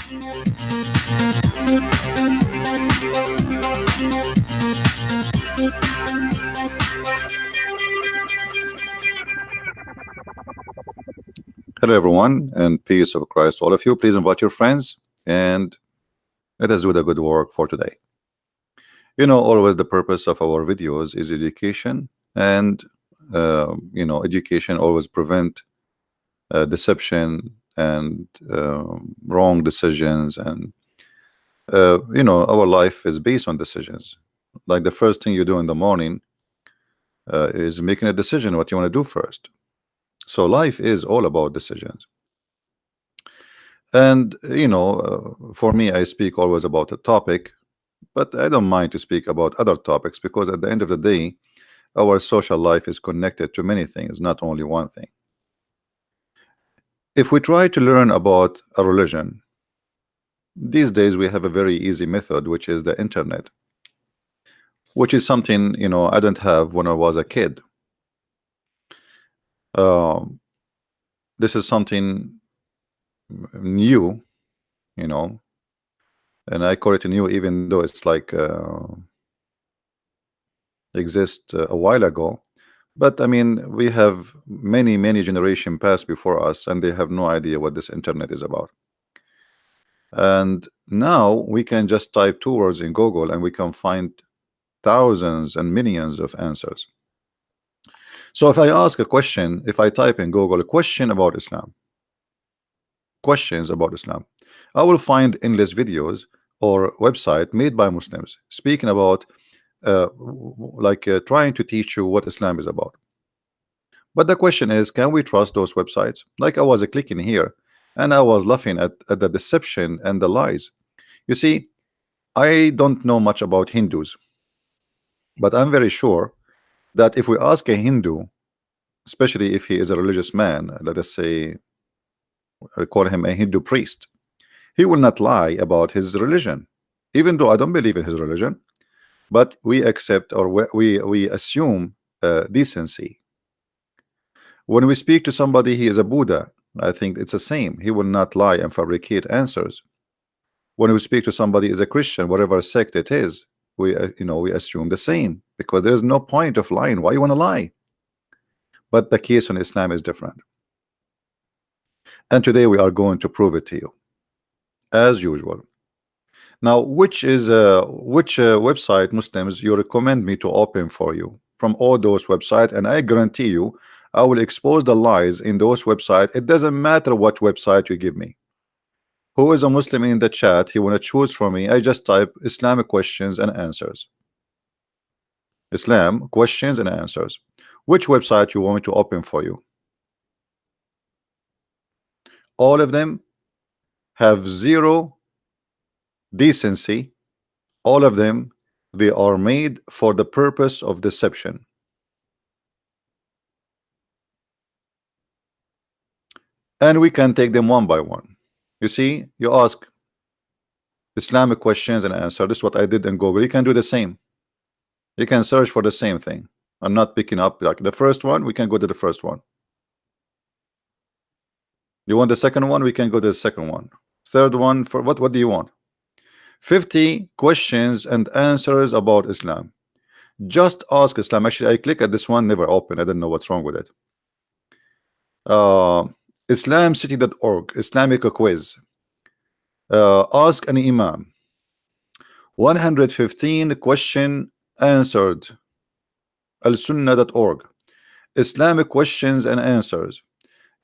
Hello, everyone, and peace of Christ to all of you. Please invite your friends and let us do the good work for today. Always the purpose of our videos is education, and education always prevent deception and wrong decisions. And our life is based on decisions. Like the first thing you do in the morning is making a decision what you want to do first. So life is all about decisions. And for me, I speak always about a topic, but I don't mind to speak about other topics, because at the end of the day, our social life is connected to many things, not only one thing. If we try to learn about a religion, these days we have a very easy method, which is the internet, which is something I don't have when I was a kid. This is something new, and I call it new, even though it's like exist a while ago. But I mean, we have many generations past before us, and they have no idea what this internet is about. And now we can just type 2 words in Google, and we can find thousands and millions of answers. So if I ask a question, if I type in Google a question about Islam, questions about Islam, I will find endless videos or website made by Muslims speaking about trying to teach you what Islam is about. But the question is, can we trust those websites? Like I was clicking here and I was laughing at the deception and the lies. You see, I don't know much about Hindus, but I'm very sure that if we ask a Hindu, especially if he is a religious man, let us say I call him a Hindu priest, he will not lie about his religion, even though I don't believe in his religion. But we accept, or we assume decency. When we speak to somebody, he is a Buddha, I think it's the same. He will not lie and fabricate answers. When we speak to somebody is a Christian, whatever sect it is, we assume the same, because there is no point of lying. Why you want to lie? But the case on Islam is different, and today we are going to prove it to you, as usual. Now, which website, Muslims, you recommend me to open for you from all those websites? And I guarantee you, I will expose the lies in those websites. It doesn't matter what website you give me. Who is a Muslim in the chat? He want to choose from me. I just type Islamic questions and answers. Islam questions and answers. Which website you want me to open for you? All of them have zero decency. All of them, they are made for the purpose of deception. And we can take them one by one. You see, you ask Islamic questions and answer. This is what I did in Google. You can do the same. You can search for the same thing. I'm not picking up like the first one. We can go to the first one. You want the second one? We can go to the second one. Third one, for what do you want? 50 questions and answers about Islam. Just ask Islam. Actually, I click at this one, never open. I don't know what's wrong with it. Islamcity.org, Islamic quiz. Ask an Imam. 115 question answered. Al-Sunnah.org, Islamic questions and answers.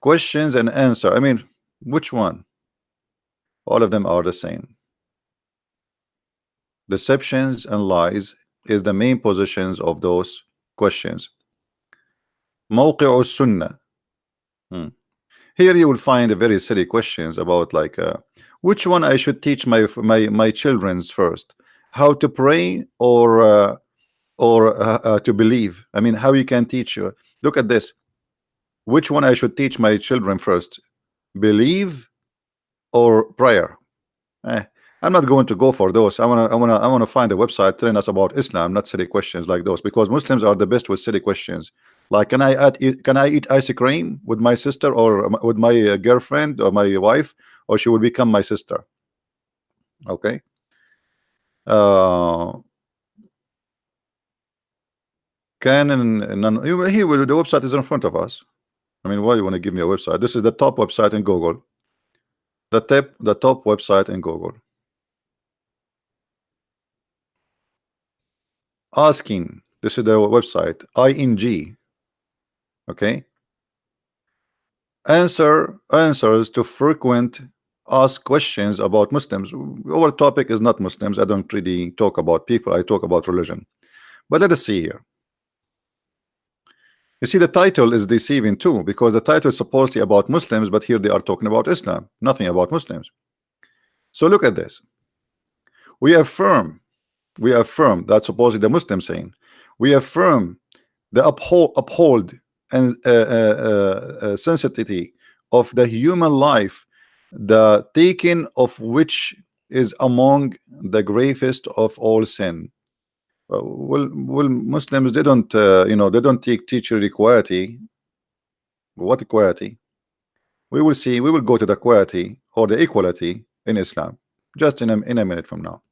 Questions and answer. I mean, which one? All of them are the same. Deceptions and lies is the main positions of those questions. Mawqi'u Sunnah. Here you will find a very silly questions about like which one I should teach my children's first, how to pray or to believe. I mean, how you can teach you. Look at this. Which one I should teach my children first, believe or prayer? I'm not going to go for those. I wanna find a website telling us about Islam, not silly questions like those, because Muslims are the best with silly questions. Like, can I eat ice cream with my sister or with my girlfriend or my wife, or she will become my sister? Okay. Uh, he will. The website is in front of us. I mean, why you want to give me a website? This is the top website in Google. The top website in Google. Asking. This is the website. ING. Okay. Answers to frequent asked questions about Muslims. Our topic is not Muslims. I don't really talk about people. I talk about religion. But let us see here. You see, the title is deceiving too, because the title is supposedly about Muslims, but here they are talking about Islam, nothing about Muslims. So look at this. We affirm that's supposedly the Muslim saying. We affirm the uphold and sensitivity of the human life, the taking of which is among the gravest of all sin. Well, Muslims, they don't they don't teach you equality. What equality? We will see. We will go to the equality or the equality in Islam just in a minute from now.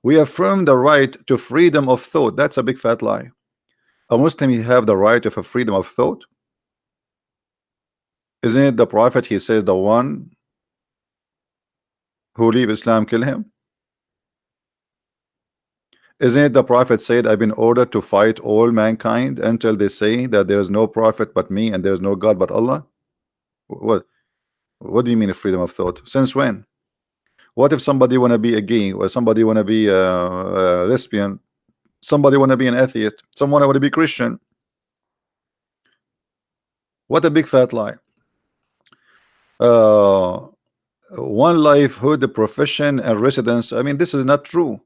We affirm the right to freedom of thought. That's a big fat lie. A Muslim, you have the right of a freedom of thought. Isn't it the Prophet? He says, the one who leave Islam, kill him. Isn't it the Prophet said, I've been ordered to fight all mankind until they say that there is no prophet but me and there is no God but Allah? What do you mean freedom of thought? Since when? What if somebody want to be a gay, or somebody want to be a lesbian, somebody want to be an atheist, someone want to be Christian? What a big fat lie. One livelihood, the profession and residence. I mean, this is not true.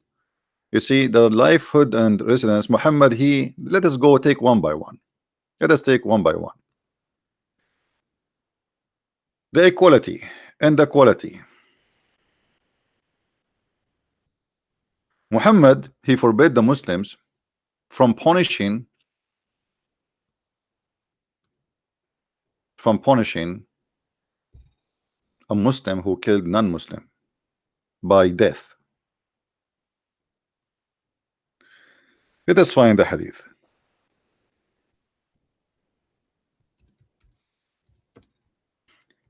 You see, the livelihood and residence, Muhammad, let us go take one by one. Let us take one by one. The equality and the quality. Muhammad, he forbade the Muslims from punishing a Muslim who killed non-Muslim by death. Let us find the hadith.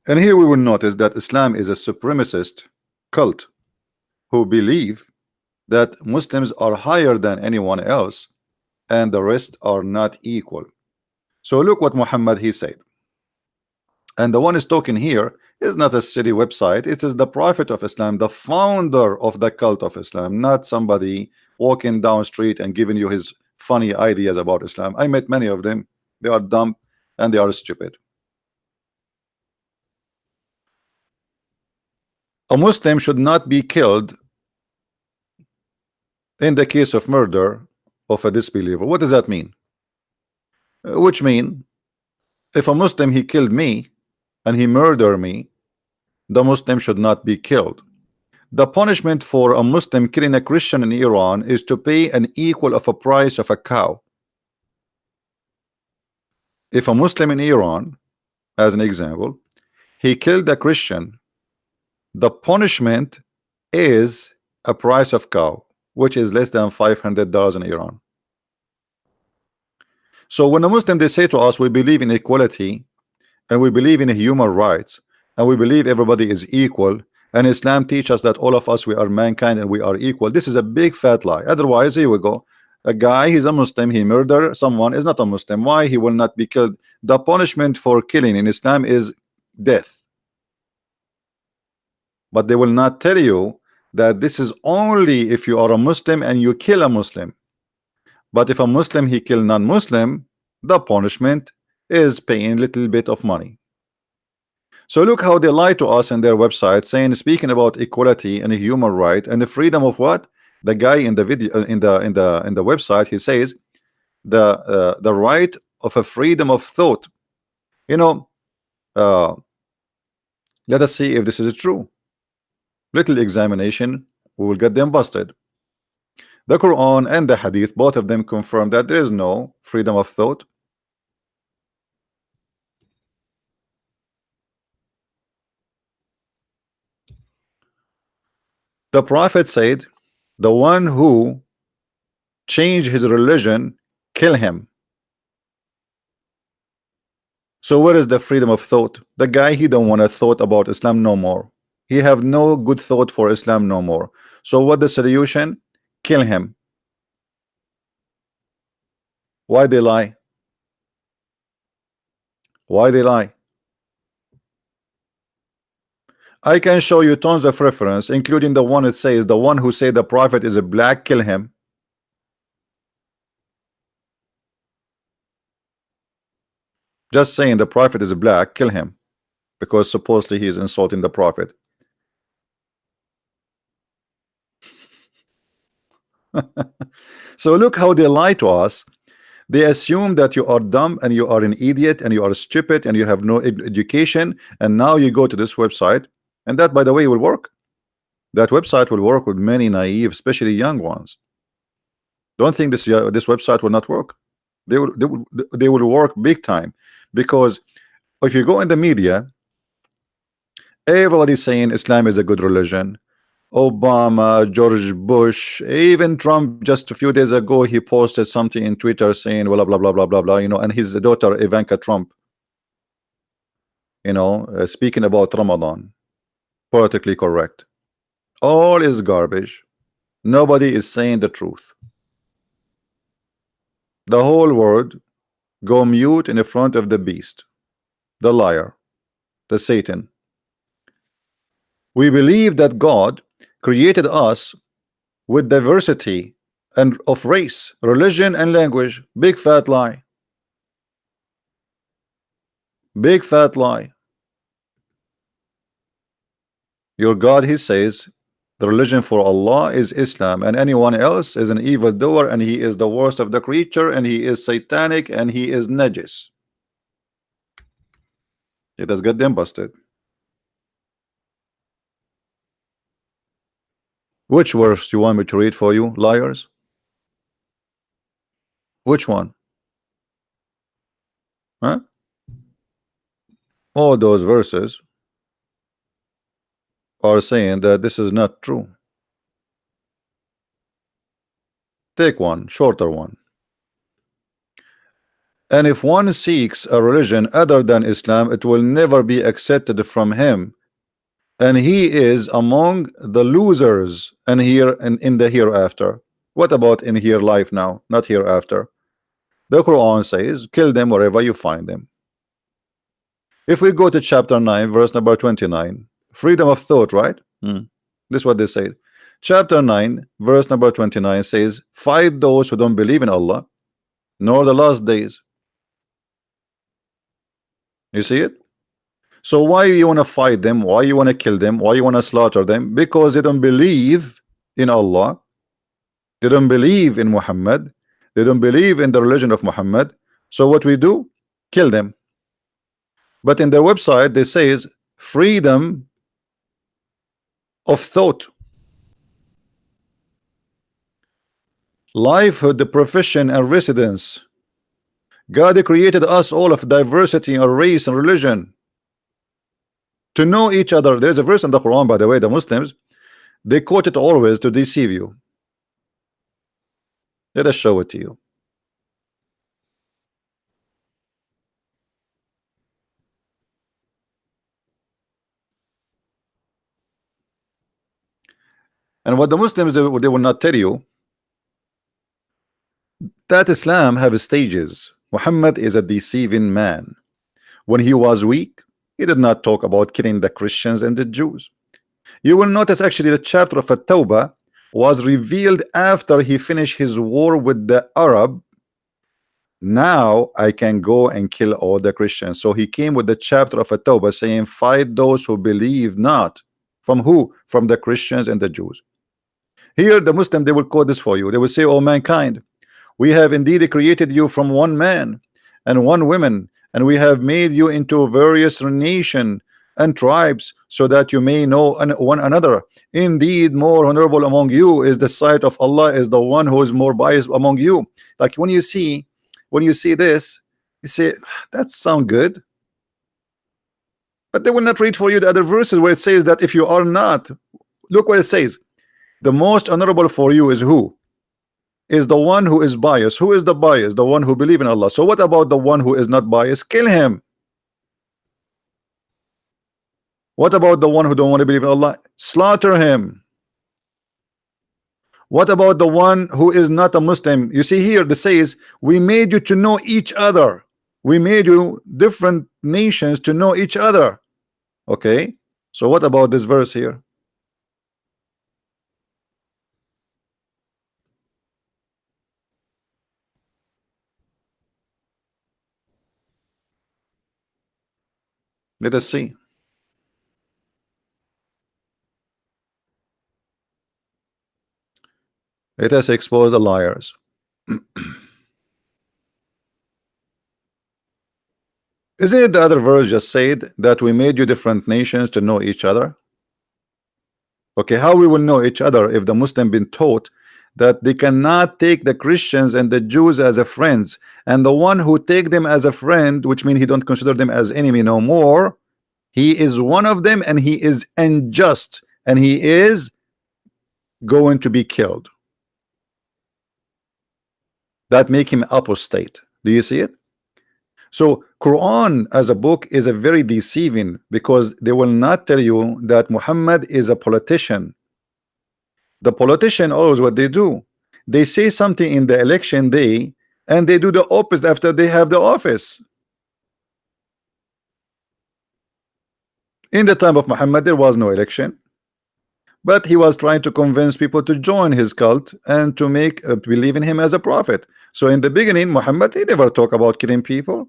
And here we will notice that Islam is a supremacist cult who believe that Muslims are higher than anyone else and the rest are not equal. So look what Muhammad he said. And the one is talking here is not a city website. It is the Prophet of Islam, the founder of the cult of Islam, not somebody walking down street and giving you his funny ideas about Islam. I met many of them. They are dumb and they are stupid. A Muslim should not be killed in the case of murder of a disbeliever. What does that mean? Which mean, if a Muslim he killed me and he murdered me, the Muslim should not be killed. The punishment for a Muslim killing a Christian in Iran is to pay an equal of a price of a cow. If a Muslim in Iran, as an example, he killed a Christian, the punishment is a price of cow, which is less than $500 in Iran. So when a Muslim they say to us, we believe in equality and we believe in human rights and we believe everybody is equal, and Islam teaches us that all of us we are mankind and we are equal. This is a big fat lie. Otherwise, here we go. A guy, he's a Muslim, he murdered someone, is not a Muslim. Why he will not be killed? The punishment for killing in Islam is death. But they will not tell you that this is only if you are a Muslim and you kill a Muslim. But if a Muslim he kill non-Muslim, the punishment is paying a little bit of money. So look how they lie to us in their website, saying, speaking about equality and a human right and the freedom of what? The guy in the video in the website, he says the right of a freedom of thought. You know, let us see if this is true. Little examination, we will get them busted. The Quran and the Hadith, both of them confirm that there is no freedom of thought. The Prophet said, the one who changed his religion, kill him. So where is the freedom of thought? The guy, he don't want to thought about Islam no more. He have no good thought for Islam no more. So what the solution? Kill him. Why they lie? Why they lie? I can show you tons of reference, including the one that says the one who say the prophet is a black, kill him. Just saying the prophet is a black, kill him, because supposedly he is insulting the prophet. So look how they lie to us. They assume that you are dumb and you are an idiot and you are stupid and you have no education, and now you go to this website, and that, by the way, will work. That website will work with many naive, especially young ones. Don't think this website will not work. They will work big time, because if you go in the media, everybody's saying Islam is a good religion. Obama, George Bush, even Trump, just a few days ago, he posted something in Twitter saying blah blah blah blah blah blah, you know, and his daughter Ivanka Trump, you know, speaking about Ramadan, politically correct. All is garbage. Nobody is saying the truth. The whole world go mute in front of the beast, the liar, the Satan. We believe that God created us with diversity and of race, religion, and language. Big fat lie. Big fat lie. Your God, he says, the religion for Allah is Islam, and anyone else is an evildoer, and he is the worst of the creature, and he is satanic, and he is najis. It has got them busted. Which verse do you want me to read for you, liars? Which one? Huh? All those verses are saying that this is not true. Take one, shorter one. And if one seeks a religion other than Islam, it will never be accepted from him, and he is among the losers and here and in the hereafter. What about in here life now, not hereafter? The Quran says, kill them wherever you find them. If we go to chapter 9, verse number 29, freedom of thought, right? This is what they say. Chapter 9, verse number 29 says, fight those who don't believe in Allah nor the last days. You see it? So why you want to fight them? Why you want to kill them? Why you want to slaughter them? Because they don't believe in Allah. They don't believe in Muhammad. They don't believe in the religion of Muhammad. So what we do? Kill them. But in their website they says freedom of thought, livelihood, the profession and residence. God created us all of diversity of race and religion to know each other. There's a verse in the Quran, by the way, the Muslims, they quote it always to deceive you. Let us show it to you. And what the Muslims, they will not tell you that Islam have stages. Muhammad is a deceiving man. When he was weak, he did not talk about killing the Christians and the Jews. You will notice actually the chapter of At-Tawbah was revealed after he finished his war with the Arab. Now I can go and kill all the Christians. So he came with the chapter of At-Tawbah saying, fight those who believe not. From who? From the Christians and the Jews. Here the Muslim, they will quote this for you. They will say, oh mankind, we have indeed created you from one man and one woman, and we have made you into various nations and tribes, so that you may know one another. Indeed, more honorable among you is the sight of Allah, is the one who is more biased among you. Like when you see this, you say, that sounds good. But they will not read for you the other verses where it says that if you are not, look what it says. The most honorable for you is who? Is the one who is biased. Who is the biased? The one who believe in Allah. So what about the one who is not biased? Kill him. What about the one who don't want to believe in Allah? Slaughter him. What about the one who is not a Muslim? You see here, it says, we made you to know each other. We made you different nations to know each other. Okay, so what about this verse here? Let us see. Let us expose the liars. Isn't it the other verse just said that we made you different nations to know each other? Okay, how we will know each other if the Muslim been taught that they cannot take the Christians and the Jews as a friends, and the one who take them as a friend, which means he don't consider them as enemy no more, he is one of them and he is unjust and he is going to be killed. That make him apostate. Do you see it? So Quran as a book is a very deceiving, because they will not tell you that Muhammad is a politician. The politician always what they do, they say something in the election day and they do the opposite after they have the office. In the time of Muhammad there was no election, but he was trying to convince people to join his cult and to make believe in him as a prophet. So in the beginning Muhammad, he never talked about killing people.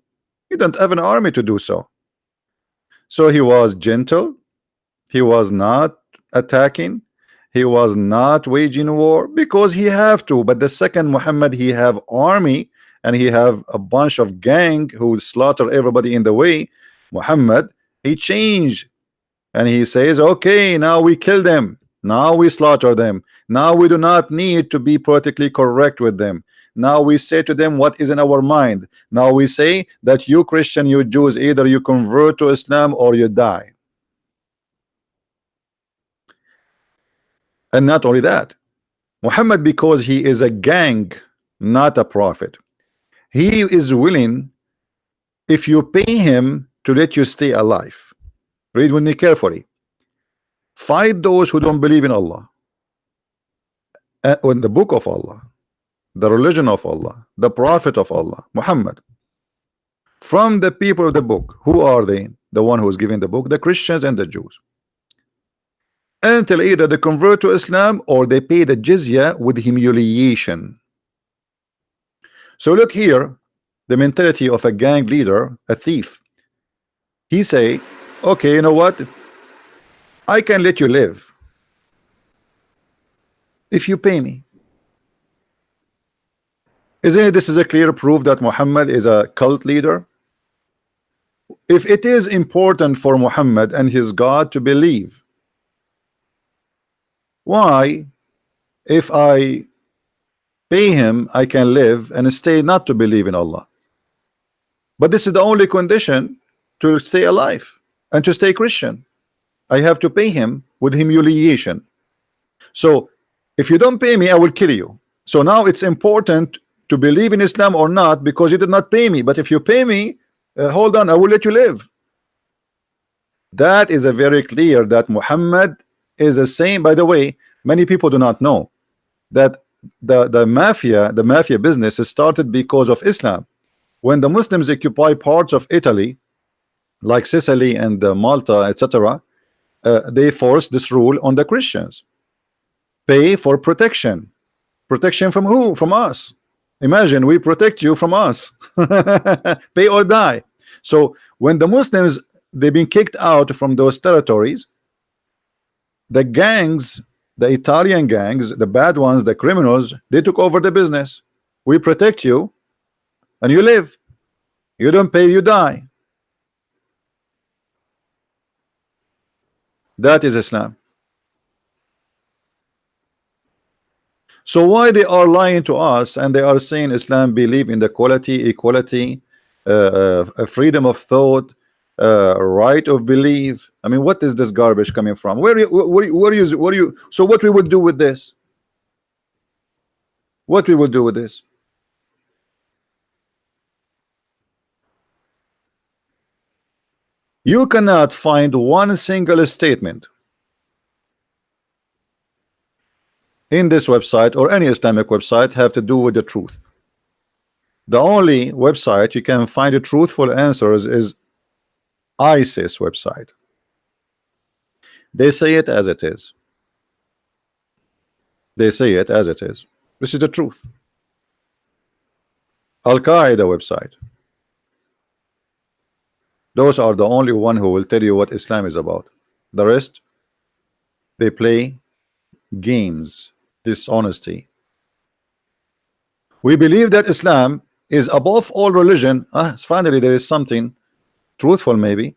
He don't have an army to do so. So he was gentle, he was not attacking, he was not waging war because he have to. But the second Muhammad, he have army and he have a bunch of gang who slaughter everybody in the way. Muhammad, he changed and he says, okay, now we kill them, now we slaughter them, now we do not need to be politically correct with them. Now we say to them what is in our mind. Now we say that you Christian, you Jews, either you convert to Islam or you die. And not only that, Muhammad, because he is a gang, not a prophet, he is willing, if you pay him, to let you stay alive. Read with me carefully. Fight those who don't believe in Allah, in the book of Allah, the religion of Allah, the prophet of Allah, Muhammad. From the people of the book, who are they? The one who is giving the book, the Christians and the Jews. Until either they convert to Islam or they pay the jizya with humiliation. So look here, the mentality of a gang leader, a thief. He say, okay, you know what? I can let you live if you pay me. Isn't it, this is a clear proof that Muhammad is a cult leader? If it is important for Muhammad and his God to believe, why, if I pay him, I can live and stay not to believe in Allah? But this is the only condition to stay alive and to stay Christian. I have to pay him with humiliation. So if you don't pay me, I will kill you. So now it's important to believe in Islam or not, because you did not pay me. But if you pay me, hold on, I will let you live. That is a very clear that Muhammad is the same. By the way, many people do not know that the mafia business started because of Islam. When the Muslims occupy parts of Italy like Sicily and Malta, etc., they forced this rule on the Christians. Pay for protection. Protection from who? From us. Imagine, we protect you from us. Pay or die. So when the Muslims, they've been kicked out from those territories, the gangs, the Italian gangs, the bad ones, the criminals, they took over the business. We protect you and you live. You don't pay, you die. That is Islam. So why they are lying to us and they are saying Islam believe in the equality, freedom of thought, right of belief. I mean, what is this garbage coming from? Where you so what we would do with this? What we would do with this? You cannot find one single statement in this website or any Islamic website have to do with the truth. The only website you can find the truthful answers is ISIS website. They say it as it is. They say it as it is. This is the truth. Al-Qaeda website. Those are the only one who will tell you what Islam is about. The rest, they play games, dishonesty. We believe that Islam is above all religion. Finally, there is something truthful, maybe,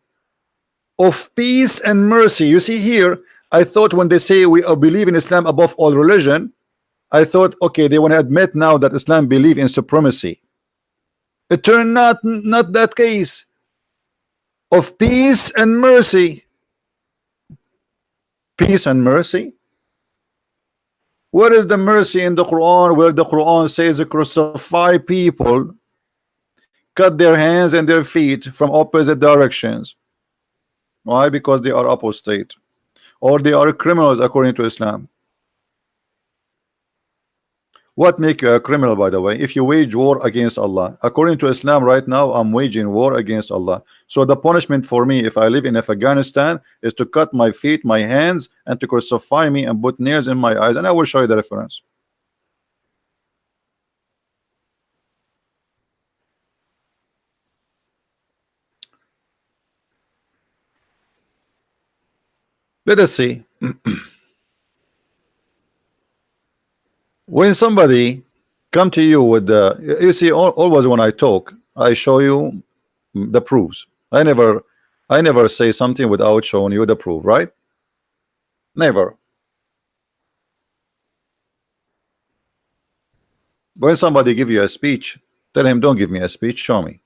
of peace and mercy. You see here, I thought when they say we believe in Islam above all religion, I thought, okay, they want to admit now that Islam believe in supremacy. It turned not that case. Of peace and mercy. Peace and mercy. Where is the mercy in the Quran, where the Quran says crucify people, cut their hands and their feet from opposite directions? Why? Because they are apostate, or they are criminals according to Islam. What make you a criminal, by the way? If you wage war against Allah, according to Islam right now, I'm waging war against Allah. So the punishment for me if I live in Afghanistan is to cut my feet, my hands, and to crucify me and put nails in my eyes, and I will show you the reference. Let us see. When somebody come to you with the, you see, always when I talk, I show you the proofs. I never say something without showing you the proof, right? Never. When somebody give you a speech, tell him, don't give me a speech, show me.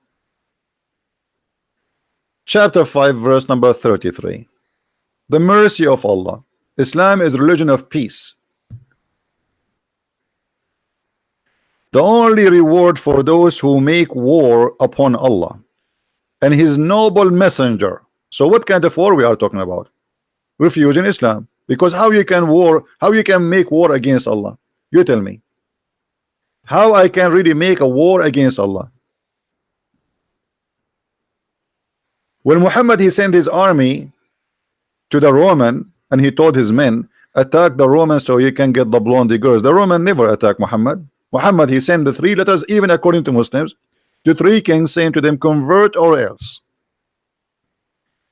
Chapter 5, verse number 33. The mercy of Allah. Islam is religion of peace. The only reward for those who make war upon Allah and his noble messenger. So what kind of war we are talking about? Refusing Islam. Because how you can make war against Allah? You tell me. How I can really make a war against Allah? When Muhammad he sent his army to the Roman and he told his men, attack the Romans so you can get the blondie girls. The Roman never attacked Muhammad. Muhammad he sent the 3 letters, even according to Muslims, to 3 kings, saying to them, convert or else.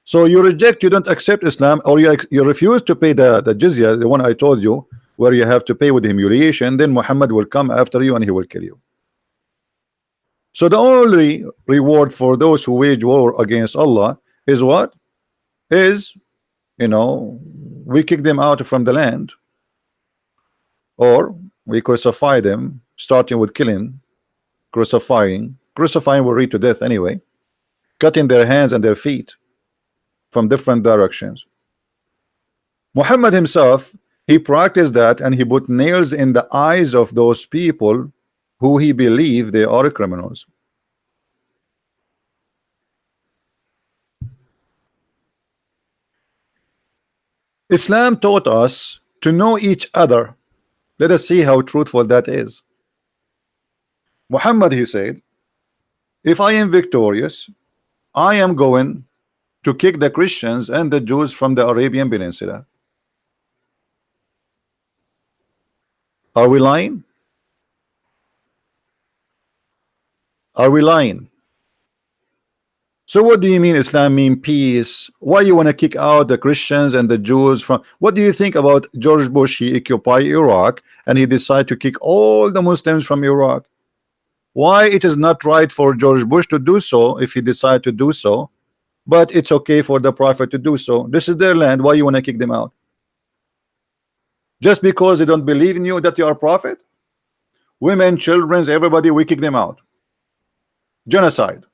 So you reject, you don't accept Islam, or you refuse to pay the jizya, the one I told you, where you have to pay with humiliation. Then Muhammad will come after you and he will kill you. So the only reward for those who wage war against Allah is what? Is, you know, we kick them out from the land, or we crucify them, starting with killing, crucifying will lead to death anyway, cutting their hands and their feet from different directions. Muhammad himself, he practiced that, and he put nails in the eyes of those people who he believed they are criminals. Islam taught us to know each other. Let us see how truthful that is. Muhammad he said, if I am victorious, I am going to kick the Christians and the Jews from the Arabian Peninsula. Are we lying? Are we lying? So what do you mean Islam mean peace? Why you want to kick out the Christians and the Jews from? What do you think about George Bush? He occupied Iraq and he decided to kick all the Muslims from Iraq. Why it is not right for George Bush to do so if he decide to do so, but it's okay for the prophet to do so? This is their land. Why you want to kick them out? Just because they don't believe in you that you are a prophet? Women, children, everybody, we kick them out. Genocide.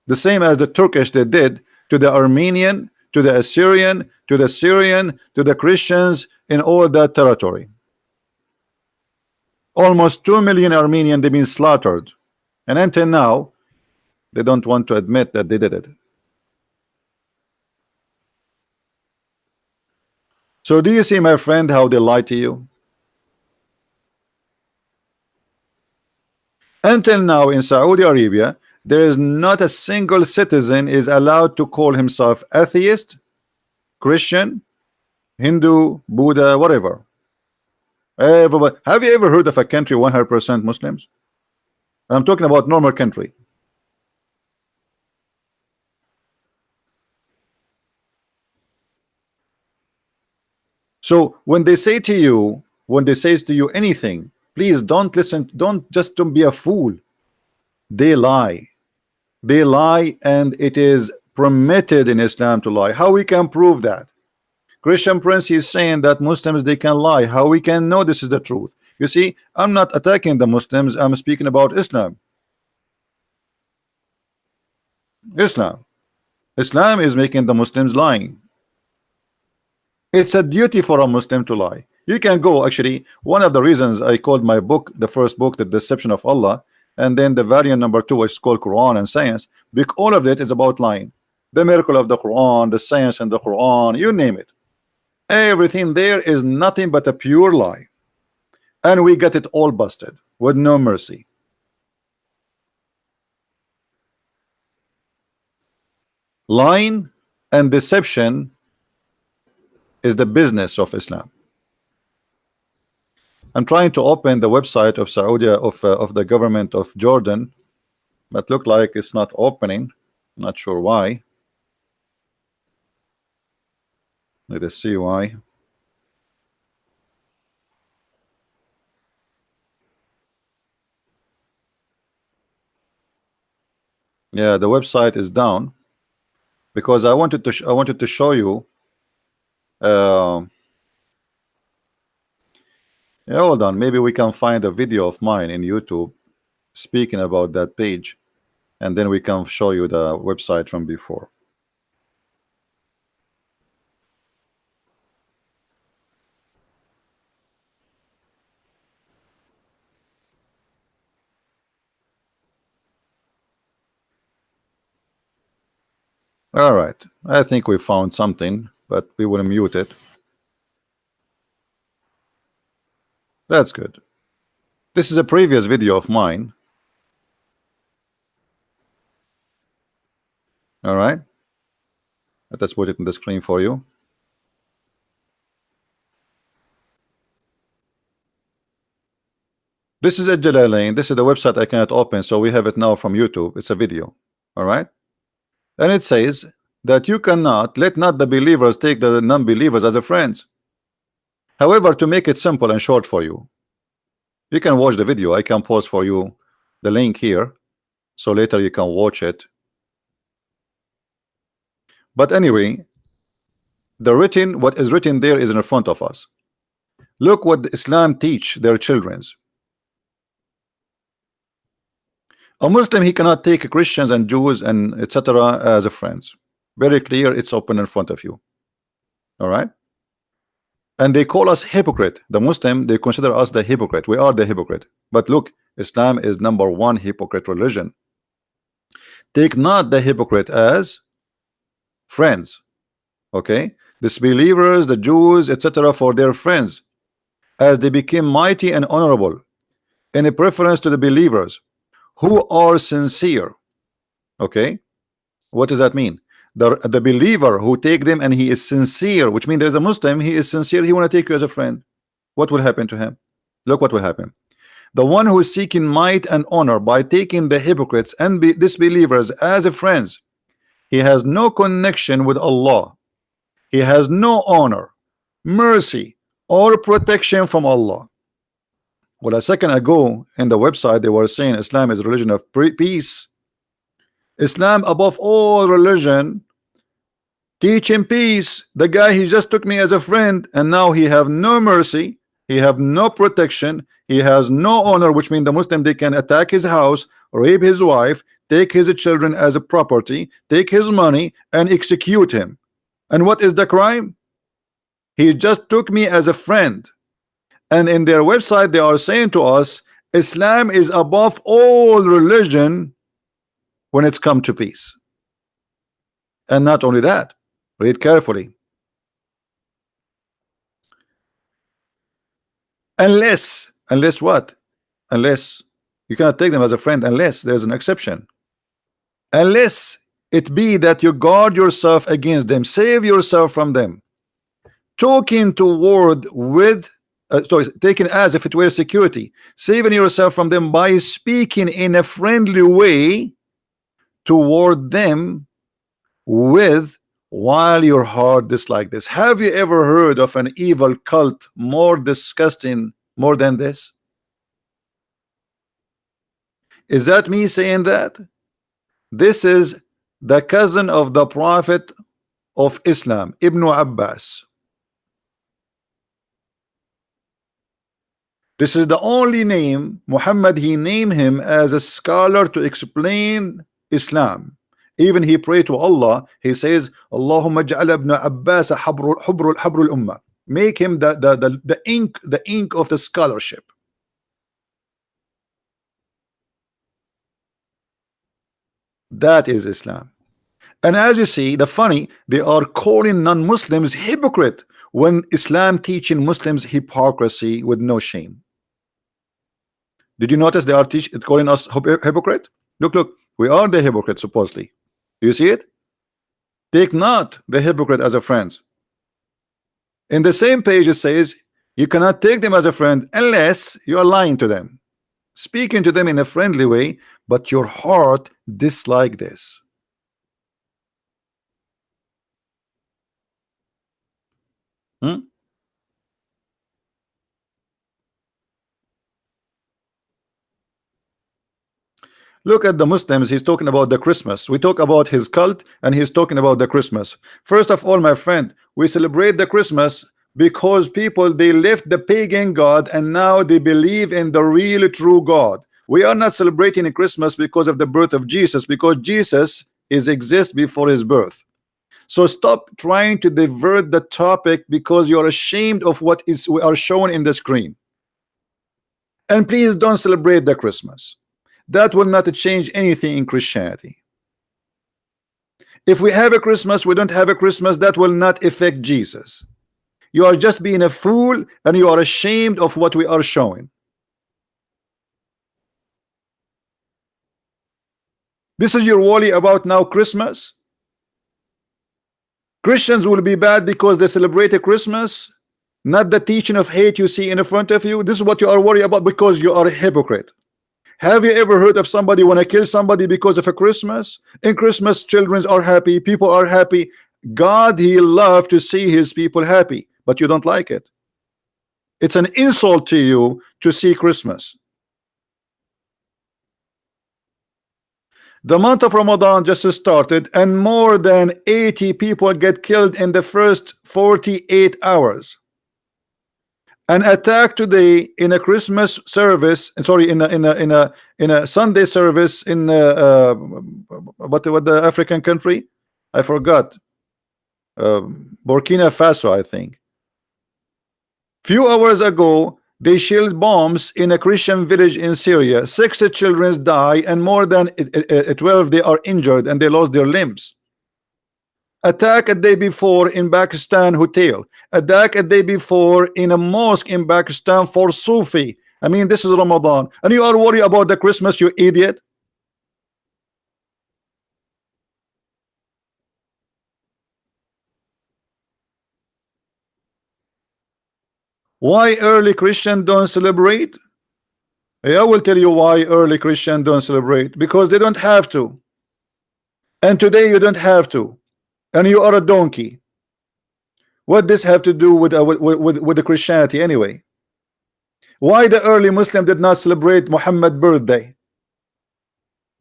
The same as the Turkish they did to the Armenian, to the Assyrian, to the Syrian, to the Christians in all that territory. Almost 2 million Armenian, they've been slaughtered, and until now they don't want to admit that they did it. So do you see, my friend, how they lie to you? Until now in Saudi Arabia, there is not a single citizen is allowed to call himself atheist, Christian, Hindu, Buddha, whatever. Everybody. Have you ever heard of a country 100% Muslims? I'm talking about normal country. So when they say to you, anything, please don't listen. Don't be a fool. They lie. They lie, and it is permitted in Islam to lie. How we can prove that? Christian Prince is saying that Muslims, they can lie. How we can know this is the truth? You see, I'm not attacking the Muslims. I'm speaking about Islam. Islam is making the Muslims lying. It's a duty for a Muslim to lie. You can go, actually, one of the reasons I called my book, the first book, The Deception of Allah, and then the variant number 2, which is called Quran and Science, because all of it is about lying. The miracle of the Quran, the science in the Quran, you name it. Everything there is nothing but a pure lie. And we get it all busted with no mercy. Lying and deception is the business of Islam. I'm trying to open the website of Saudi of the government of Jordan, but look like it's not opening. Not sure why. Let us see why. Yeah, the website is down because I wanted to show you. Yeah, hold on. Maybe we can find a video of mine in YouTube speaking about that page, and then we can show you the website from before. All right, I think we found something, but we will mute it. That's good. This is a previous video of mine. All right, let us put it in the screen for you. This is a Jalalain. This is the website I cannot open, so we have it now from YouTube. It's a video. All right, and it says that you cannot let not the believers take the non-believers as a friends. However, to make it simple and short for you, you can watch the video. I can post for you the link here, so later you can watch it. But anyway, what is written there is in front of us. Look what Islam teach their children's. A Muslim, he cannot take Christians and Jews and etc. as a friends. Very clear, it's open in front of you. All right, and they call us hypocrite. The Muslim, they consider us the hypocrite. We are the hypocrite. But look, Islam is #1 hypocrite religion. Take not the hypocrite as friends. Okay, disbelievers, the Jews, etc., for their friends, as they became mighty and honorable in a preference to the believers who are sincere. Okay, what does that mean? The believer who take them and he is sincere, which means there's a Muslim, he is sincere, he want to take you as a friend. What will happen to him? Look what will happen. The one who is seeking might and honor by taking the hypocrites and disbelievers as a friends, he has no connection with Allah. He has no honor, mercy, or protection from Allah. Well, a second ago in the website they were saying Islam is a religion of peace. Islam above all religion teaching peace. The guy, he just took me as a friend, and now he have no mercy, he have no protection, he has no honor, which means the Muslim, they can attack his house, rape his wife, take his children as a property, take his money, and execute him. And what is the crime? He just took me as a friend. And in their website, they are saying to us, Islam is above all religion when it's come to peace. And not only that, read carefully. Unless what? Unless you cannot take them as a friend, unless there's an exception. Unless it be that you guard yourself against them, save yourself from them, talking toward with taken as if it were security, saving yourself from them by speaking in a friendly way toward them with while your heart dislike this. Have you ever heard of an evil cult more disgusting more than this? Is that me saying that? This is the cousin of the Prophet of Islam, Ibn Abbas. This is the only name Muhammad he named him as a scholar to explain Islam. Even he prayed to Allah. He says, Allahumma ja'al ibn Abbas habrul ummah. Make him the ink of the scholarship. That is Islam. And as you see, the funny, they are calling non-Muslims hypocrite when Islam teaching Muslims hypocrisy with no shame. Did you notice they are calling us hypocrite? Look, we are the hypocrite supposedly. Do you see it? Take not the hypocrite as a friend. In the same page it says you cannot take them as a friend unless you are lying to them, speaking to them in a friendly way, but your heart dislike this. Look at the Muslims. He's talking about the Christmas. We talk about his cult and he's talking about the Christmas. First of all, my friend, we celebrate the Christmas because people, they left the pagan God and now they believe in the real true God. We are not celebrating a Christmas because of the birth of Jesus, because Jesus exists before his birth. So stop trying to divert the topic because you're ashamed of what we are shown in the screen. And please don't celebrate the Christmas. That will not change anything in Christianity. If we have a Christmas, we don't have a Christmas, that will not affect Jesus. You are just being a fool and you are ashamed of what we are showing. This is your worry about now Christmas. Christians will be bad because they celebrate a Christmas, not the teaching of hate you see in front of you. This is what you are worried about because you are a hypocrite. Have you ever heard of somebody want to kill somebody because of a Christmas? In Christmas, children are happy, people are happy. God, he loves to see his people happy, but you don't like it. It's an insult to you to see Christmas. The month of Ramadan just started and more than 80 people get killed in the first 48 hours. An attack today in a Christmas service, sorry, in a Sunday service in what the African country? I forgot. Burkina Faso, I think. Few hours ago, they shelled bombs in a Christian village in Syria. 6 children die and more than 12 they are injured and they lost their limbs. Attack a day before in Pakistan hotel. Attack a day before in a mosque in Pakistan for Sufi. I mean, this is Ramadan and you are worried about the Christmas, you idiot. Why early Christian don't celebrate? I will tell you why early Christian don't celebrate. Because they don't have to. And today you don't have to. And you are a donkey. What this have to do with the Christianity anyway? Why the early Muslim did not celebrate Muhammad's birthday?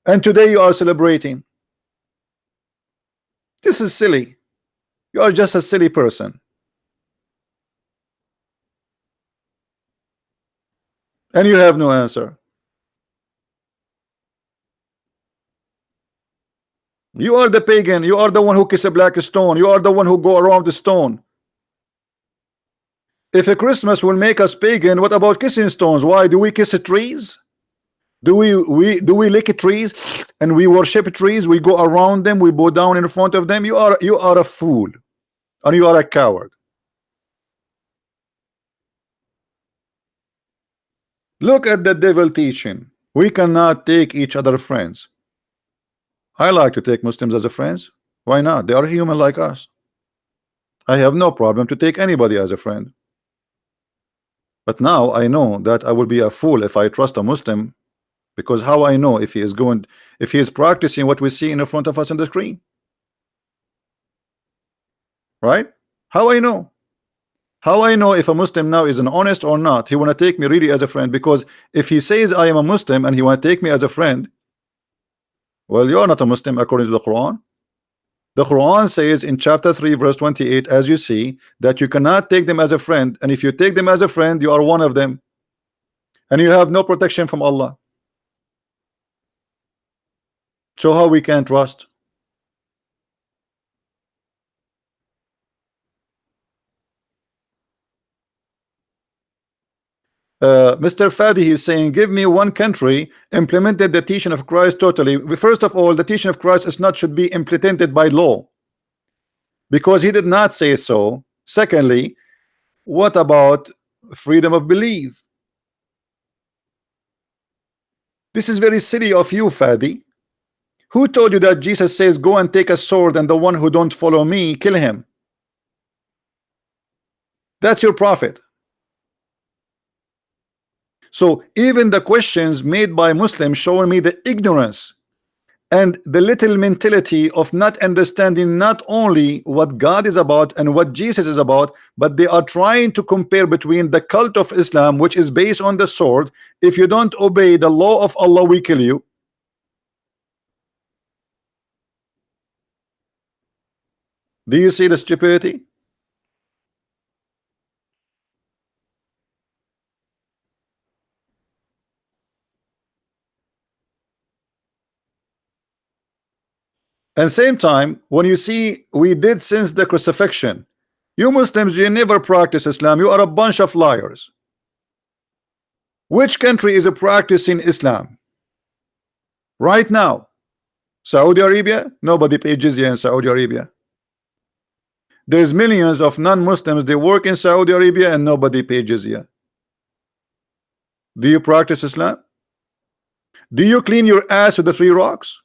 And today you are celebrating. This is silly. You are just a silly person. And you have no answer. You are the pagan. You are the one who kiss a black stone. You are the one who go around the stone. If a Christmas will make us pagan, what about kissing stones? Why do we kiss trees? Do we lick trees and we worship trees? We go around them, we bow down in front of them. You are a fool, and you are a coward. Look at the devil teaching. We cannot take each other friends. I like to take Muslims as a friends. Why not? They are human like us. I have no problem to take anybody as a friend. But now I know that I will be a fool if I trust a Muslim, because how I know if he is practicing what we see in front of us on the screen? Right? How I know? How I know if a Muslim now is an honest or not? He want to take me really as a friend, because if he says I am a Muslim and he want to take me as a friend, well, you are not a Muslim according to the Quran. The Quran says in chapter 3 verse 28, as you see, that you cannot take them as a friend, and if you take them as a friend, you are one of them, and you have no protection from Allah. So how we can trust? Mr. Fadi is saying, give me one country implemented the teaching of Christ totally. First of all, the teaching of Christ is not should be implemented by law, because he did not say so. Secondly, what about freedom of belief? This is very silly of you, Fadi. Who told you that Jesus says go and take a sword and the one who don't follow me, kill him? That's your prophet. So even the questions made by Muslims showing me the ignorance and the little mentality of not understanding not only what God is about and what Jesus is about, but they are trying to compare between the cult of Islam, which is based on the sword. If you don't obey the law of Allah, we kill you. Do you see the stupidity? And same time, when you see we did since the crucifixion, you Muslims, you never practice Islam. You are a bunch of liars. Which country is practicing Islam right now? Saudi Arabia? Nobody pays jizya in Saudi Arabia. There's millions of non-Muslims, they work in Saudi Arabia and nobody pays jizya. Do you practice Islam? Do you clean your ass with the 3 rocks?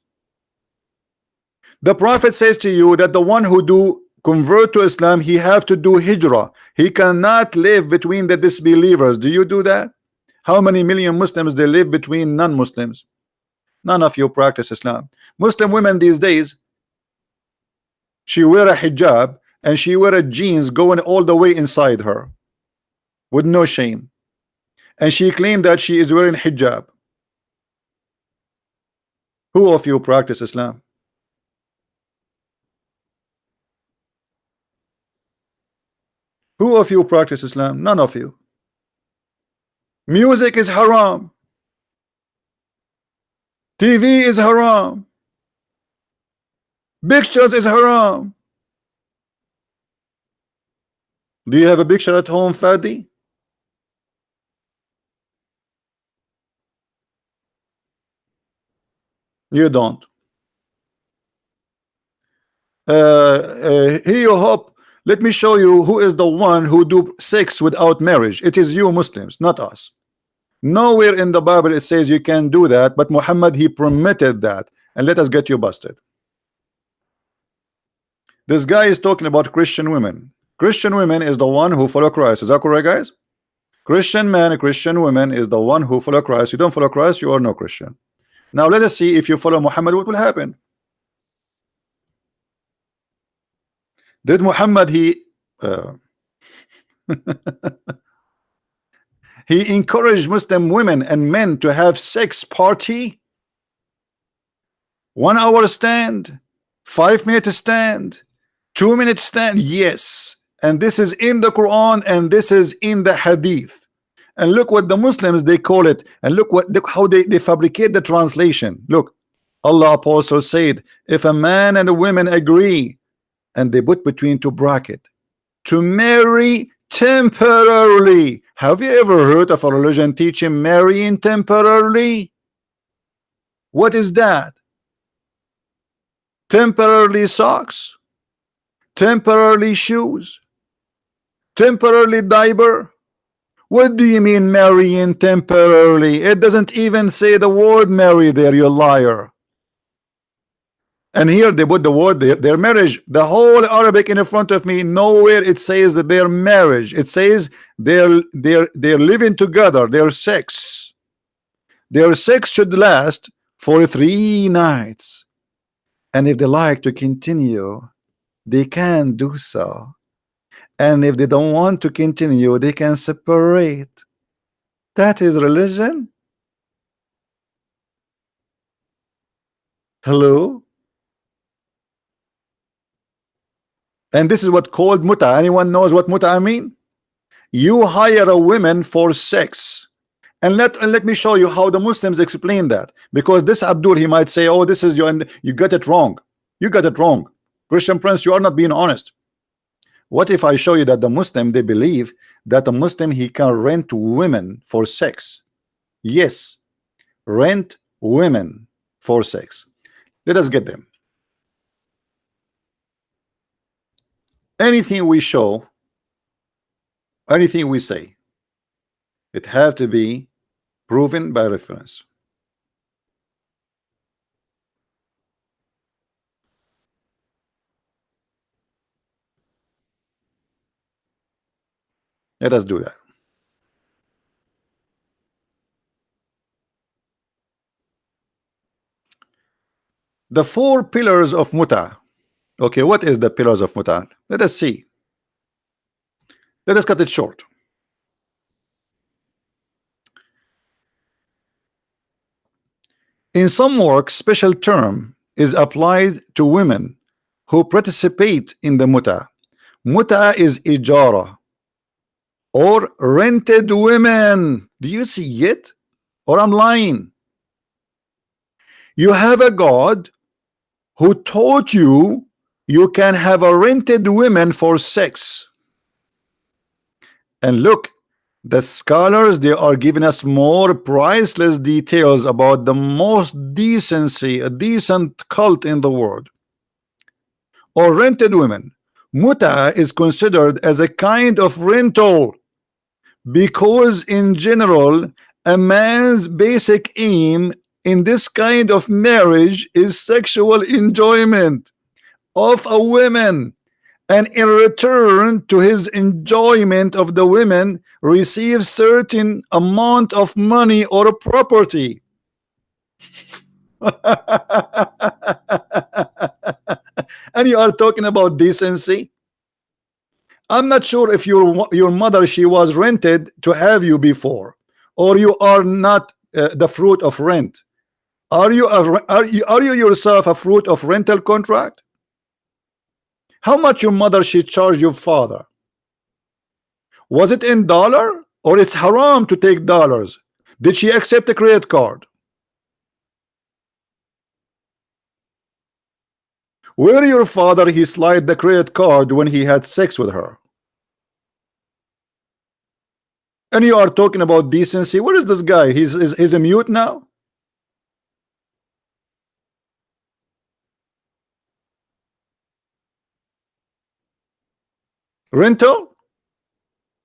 The Prophet says to you that the one who do convert to Islam, he have to do hijrah. He cannot live between the disbelievers. Do you do that? How many million Muslims they live between non-Muslims? None of you practice Islam. Muslim women these days, she wear a hijab and she wear a jeans going all the way inside her with no shame, and she claimed that she is wearing hijab. Who of you practice Islam? Who of you practice Islam? None of you. Music is haram. TV is haram. Pictures is haram. Do you have a picture at home, Fadi? You don't. Here you hope. Let me show you who is the one who do sex without marriage. It is you Muslims, not us. Nowhere in the Bible it says you can do that, but Muhammad, he permitted that. And let us get you busted. This guy is talking about Christian women. Christian women is the one who follow Christ. Is that correct, guys? Christian man, Christian women is the one who follow Christ. You don't follow Christ, you are no Christian. Now let us see if you follow Muhammad, what will happen. Did Muhammad he encouraged Muslim women and men to have sex party? 1 hour stand, 5 minute stand, 2 minute stand? Yes. And this is in the Quran and this is in the Hadith. And look what the Muslims they call it, and look how they fabricate the translation. Look, Allah apostle said, if a man and a woman agree, and they put between two bracket, to marry temporarily. Have you ever heard of a religion teaching marrying temporarily? What is that? Temporarily socks, temporarily shoes, temporarily diaper. What do you mean marrying temporarily? It doesn't even say the word marry there, you liar. And here they put the word their marriage. The whole Arabic in front of me, nowhere it says that their marriage. It says they're living together, their sex. Their sex should last for 3 nights. And if they like to continue, they can do so. And if they don't want to continue, they can separate. That is religion. Hello? And this is what called muta. Anyone knows what muta mean? You hire a woman for sex. And let me show you how the Muslims explain that. Because this Abdul, he might say, oh, this is you, and you got it wrong. You got it wrong. Christian Prince, you are not being honest. What if I show you that the Muslim, they believe that a Muslim, he can rent women for sex? Yes, rent women for sex. Let us get them. Anything we show, anything we say, it have to be proven by reference. Let us do that. The 4 pillars of muta. Okay, what is the pillars of muta? Let us see. Let us cut it short. In some work, special term is applied to women who participate in the muta. Muta is ijara or rented women. Do you see it? Or I'm lying? You have a God who taught you you can have a rented women for sex. And look, the scholars, they are giving us more priceless details about the most decency, a decent cult in the world. Or rented women. Muta is considered as a kind of rental because in general a man's basic aim in this kind of marriage is sexual enjoyment of a woman, and in return to his enjoyment of the women receives certain amount of money or property. And you are talking about decency? I'm not sure if your mother, she was rented to have you before, or you are not the fruit of rent. Are you yourself a fruit of rental contract? How much your mother she charged your father? Was it in dollar, or it's haram to take dollars? Did she accept a credit card? Where your father he slid the credit card when he had sex with her? And you are talking about decency? Where is this guy? He's a mute now. Rental?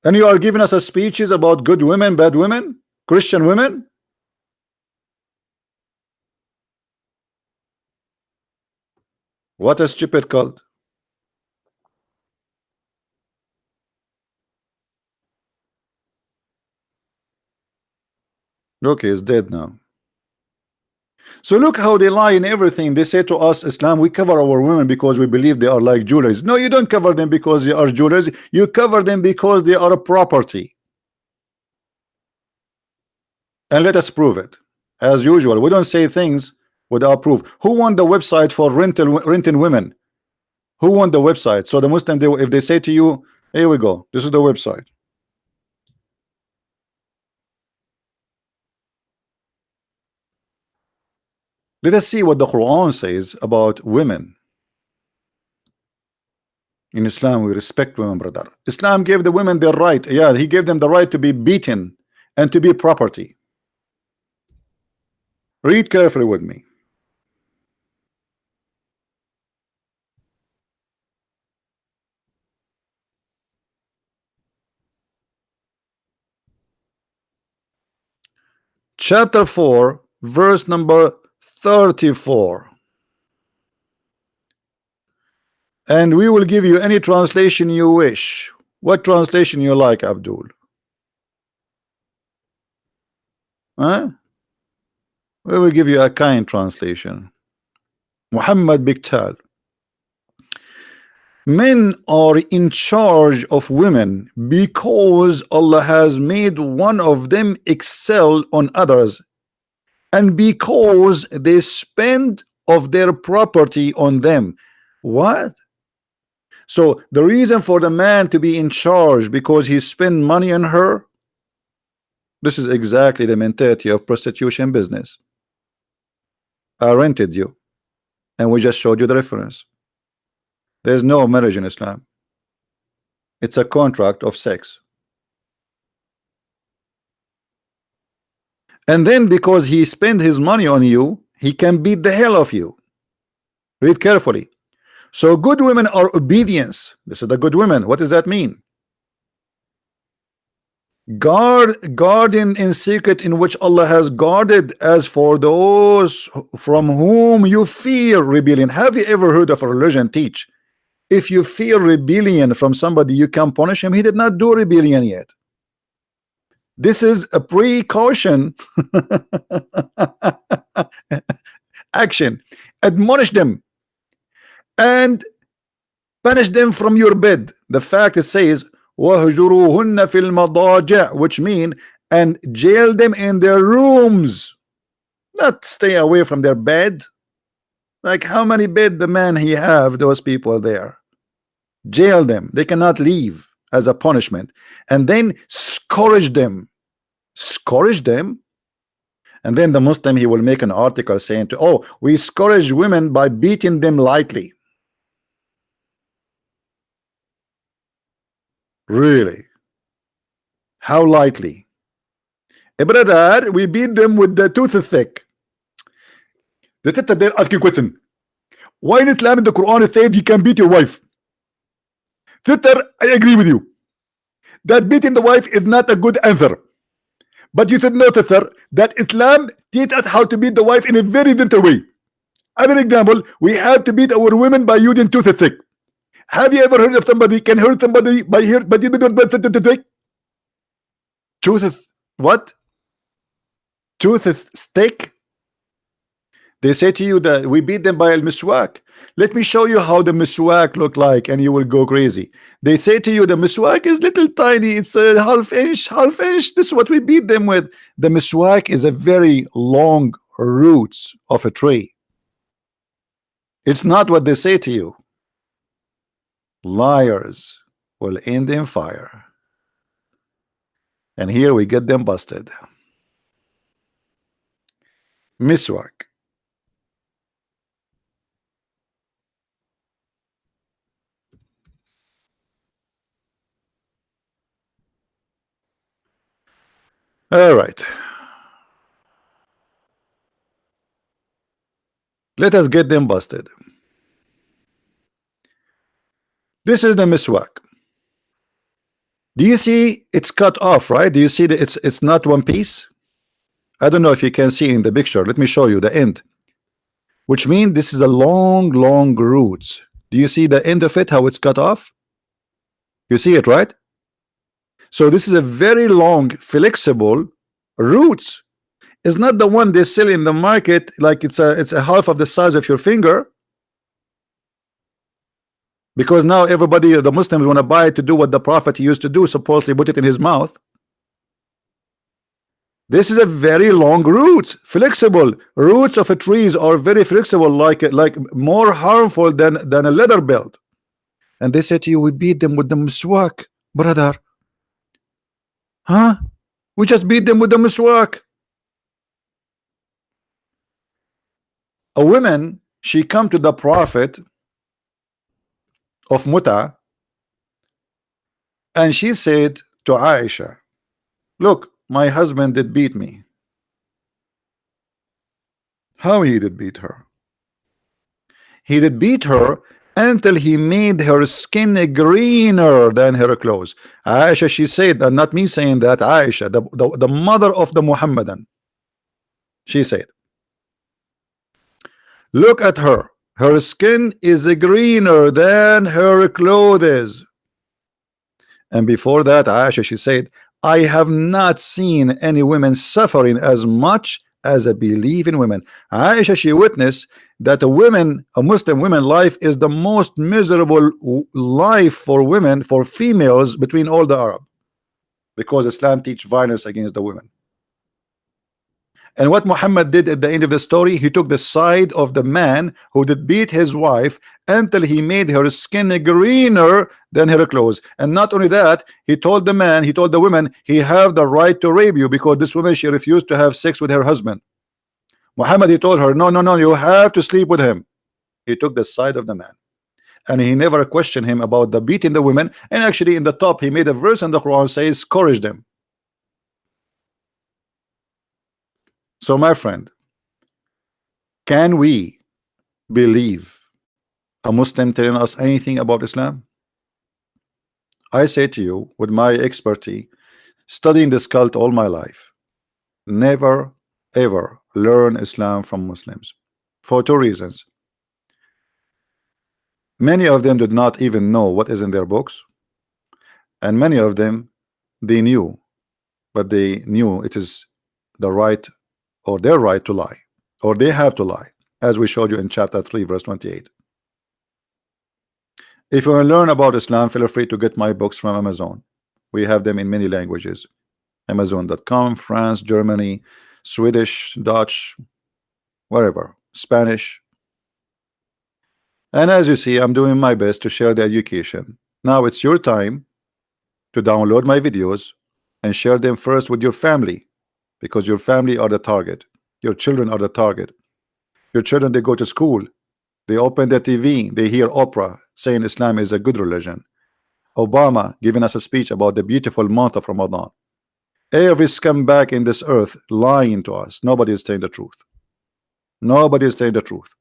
And you are giving us a speeches about good women, bad women, Christian women? What a stupid cult. Look, he's dead now. So look how they lie in everything. They say to us, Islam, we cover our women because we believe they are like jewelers. No, you don't cover them because they are jewelers. You cover them because they are a property. And let us prove it. As usual, we don't say things without proof. Who won the website for renting women? Who won the website? So the Muslim, if they say to you, here we go, this is the website. Let us see what the Quran says about women. In Islam, we respect women, brother. Islam gave the women their right. Yeah, he gave them the right to be beaten and to be property. Read carefully with me. Chapter 4, verse number 34. And we will give you any translation you wish. What translation you like, Abdul? Huh? We will give you a kind translation. Muhammad Biktal. Men are in charge of women because Allah has made one of them excel on others, and because they spend of their property on them. What? So the reason for the man to be in charge because he spent money on her. This is exactly the mentality of prostitution business. I rented you and we just showed you the reference. There's no marriage in Islam. It's a contract of sex. And then because he spent his money on you, he can beat the hell of you. Read carefully. So good women are obedience. This is the good women. What does that mean? Guarding in secret in which Allah has guarded. As for those from whom you fear rebellion. Have you ever heard of a religion teach if you fear rebellion from somebody you can punish him? He did not do rebellion yet. This is a precaution. Action. Admonish them and punish them from your bed. The fact it says وَهْجُرُوهُنَّ فِي الْمَضَاجِعِ, which mean and jail them in their rooms, not stay away from their bed. Like how many bed the man he have, those people there. Jail them, they cannot leave as a punishment, and then scourge them. Scourge them. And then the Muslim, he will make an article saying to, oh, we scourge women by beating them lightly. Really? How lightly? Brother, we beat them with the tooth thick. The teacher there asking question. Why in Islam in the Quran it said you can beat your wife? Teacher, I agree with you. That beating the wife is not a good answer. But you should know, teacher, that Islam teaches us how to beat the wife in a very gentle way. As an example, we have to beat our women by using tooth thick. Have you ever heard of somebody can hurt somebody by here but you don't think? Tooth what? Tooth stick? They say to you that we beat them by al-miswak. Let me show you how the miswak look like and you will go crazy. They say to you the miswak is little tiny, it's a half inch. This is what we beat them with. The miswak is a very long roots of a tree. It's not what they say to you. Liars will end in fire. And here we get them busted. Miswak. All right. Let us get them busted. This is the miswak. Do you see it's cut off, right? Do you see that it's not one piece? I don't know if you can see in the picture. Let me show you the end. Which means this is a long roots. Do you see the end of it, how it's cut off? You see it, right? So this is a very long, flexible roots. It's not the one they sell in the market, like it's a half of the size of your finger. Because now everybody, the Muslims, want to buy it to do what the Prophet used to do, supposedly put it in his mouth. This is a very long roots, flexible roots of a trees are very flexible, like more harmful than a leather belt. And they say to you, we beat them with the miswak, brother. Huh? We just beat them with the miswak. A woman, she come to the Prophet of Muta, and she said to Aisha, look, my husband did beat me. How he did beat her? He did beat her until he made her skin greener than her clothes. Aisha, she said, and not me saying that, Aisha, the mother of the Muhammadan, she said, look at her. Her skin is greener than her clothes. And before that, Aisha, she said, I have not seen any women suffering as much as a believing women. Aisha, she witnessed that a Muslim women life is the most miserable life for women, for females between all the Arab, because Islam teach violence against the women. And what Muhammad did at the end of the story, he took the side of the man who did beat his wife until he made her skin greener than her clothes. And not only that, he told the man, he told the women, he have the right to rape you, because this woman, she refused to have sex with her husband. Muhammad, he told her, no, no, no, you have to sleep with him. He took the side of the man, and he never questioned him about the beating the women. And actually in the top, he made a verse in the Quran says, scourge them. So my friend, can we believe a Muslim telling us anything about Islam? I say to you, with my expertise, studying this cult all my life, never ever learn Islam from Muslims, for two reasons. Many of them did not even know what is in their books, and many of them, they knew, but they knew it is the right or their right to lie, or they have to lie, as we showed you in chapter 3 verse 28. If you want to learn about Islam, feel free to get my books from Amazon. We have them in many languages, Amazon.com, France, Germany, Swedish, Dutch, wherever, Spanish. And as you see, I'm doing my best to share the education. Now it's your time to download my videos and share them first with your family, because your family are the target. Your children are the target. Your children, they go to school, they open their TV, they hear Oprah saying Islam is a good religion, Obama giving us a speech about the beautiful month of Ramadan. Every scumbag in this earth lying to us. Nobody is saying the truth. Nobody is saying the truth.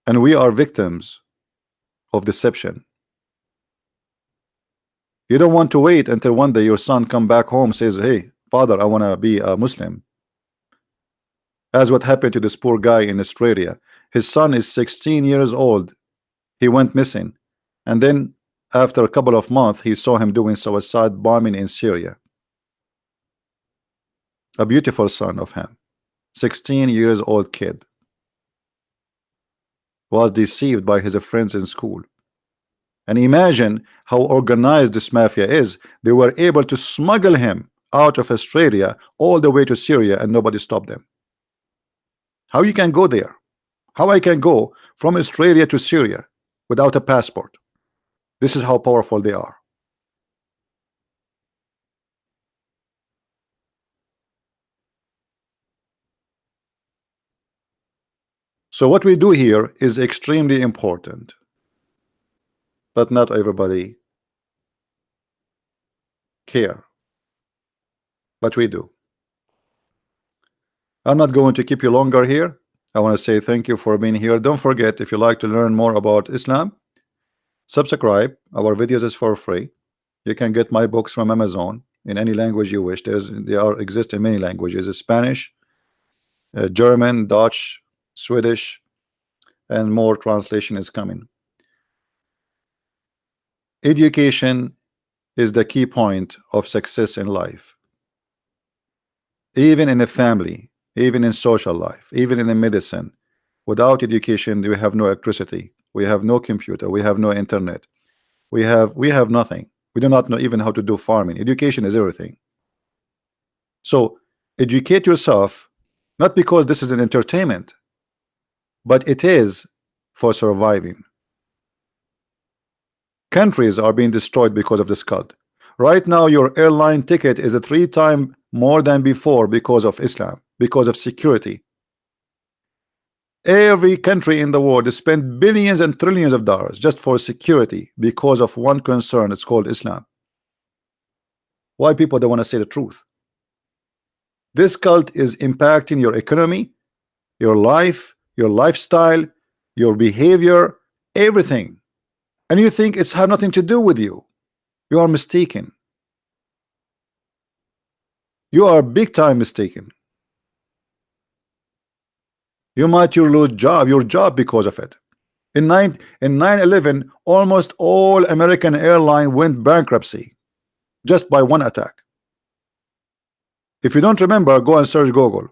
And we are victims of deception. You don't want to wait until one day your son come back home, says, hey father, I want to be a Muslim, as what happened to this poor guy in Australia. His son is 16 years old. He went missing, and then after a couple of months he saw him doing suicide bombing in Syria. A beautiful son of him, 16 years old kid, was deceived by his friends in school. And imagine how organized this mafia is. They were able to smuggle him out of Australia all the way to Syria, and nobody stopped them. How you can go there? How I can go from Australia to Syria without a passport? This is how powerful they are. So what we do here is extremely important, but not everybody care, but we do. I'm not going to keep you longer here. I want to say thank you for being here. Don't forget, if you like to learn more about Islam, subscribe. Our videos is for free. You can get my books from Amazon in any language you wish. They exist in many languages: Spanish, German, Dutch, Swedish, and more translation is coming. Education is the key point of success in life, even in a family, even in social life, even in the medicine. Without education, we have no electricity, we have no computer, we have no internet, we have nothing. We do not know even how to do farming. Education is everything. So educate yourself, not because this is an entertainment, but it is for surviving. Countries are being destroyed because of this cult. Right now your airline ticket is 3 times more than before because of Islam, because of security. Every country in the world has spent billions and trillions of dollars just for security because of one concern. It's called Islam. Why people don't want to say the truth? This cult is impacting your economy, your life, your lifestyle, your behavior, everything. And you think it's have nothing to do with you. You are mistaken. You are big time mistaken. You might lose your job because of it. In 9/11, almost all American airline went bankruptcy just by one attack. If you don't remember, go and search Google.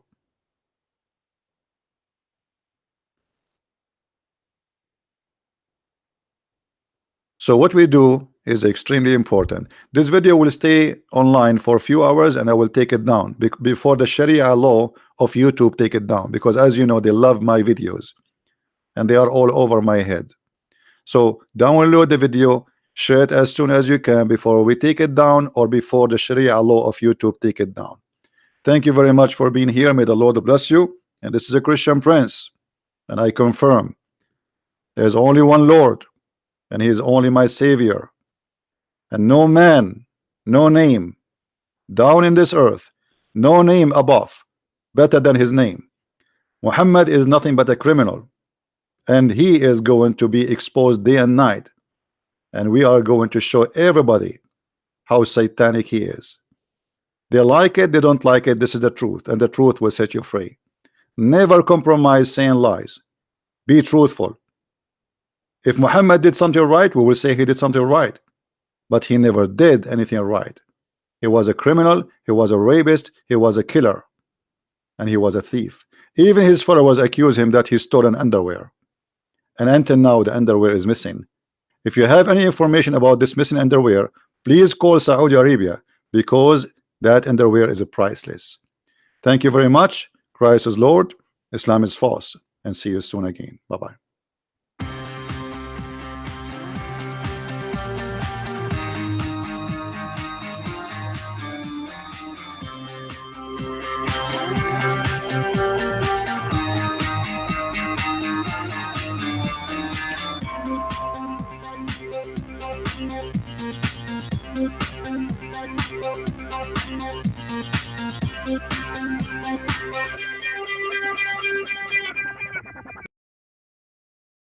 So what we do is extremely important. This video will stay online for a few hours and I will take it down before the Sharia law of YouTube take it down, because as you know, they love my videos and they are all over my head. So download the video, share it as soon as you can before we take it down or before the Sharia law of YouTube take it down. Thank you very much for being here. May the Lord bless you. And this is a Christian Prince, and I confirm there's only one Lord, and he is only my Savior, and no man, no name down in this earth, no name above better than his name. Muhammad is nothing but a criminal, and he is going to be exposed day and night, and we are going to show everybody how satanic he is. They like it, they don't like it. This is the truth, and the truth will set you free. Never compromise saying lies. Be truthful. If Muhammad did something right, we will say he did something right, but he never did anything right. He was a criminal, he was a rapist, he was a killer, and he was a thief. Even his followers accuse him that he stole an underwear, and until now the underwear is missing. If you have any information about this missing underwear, please call Saudi Arabia, because that underwear is priceless. Thank you very much. Christ is Lord, Islam is false, and see you soon again. Bye-bye.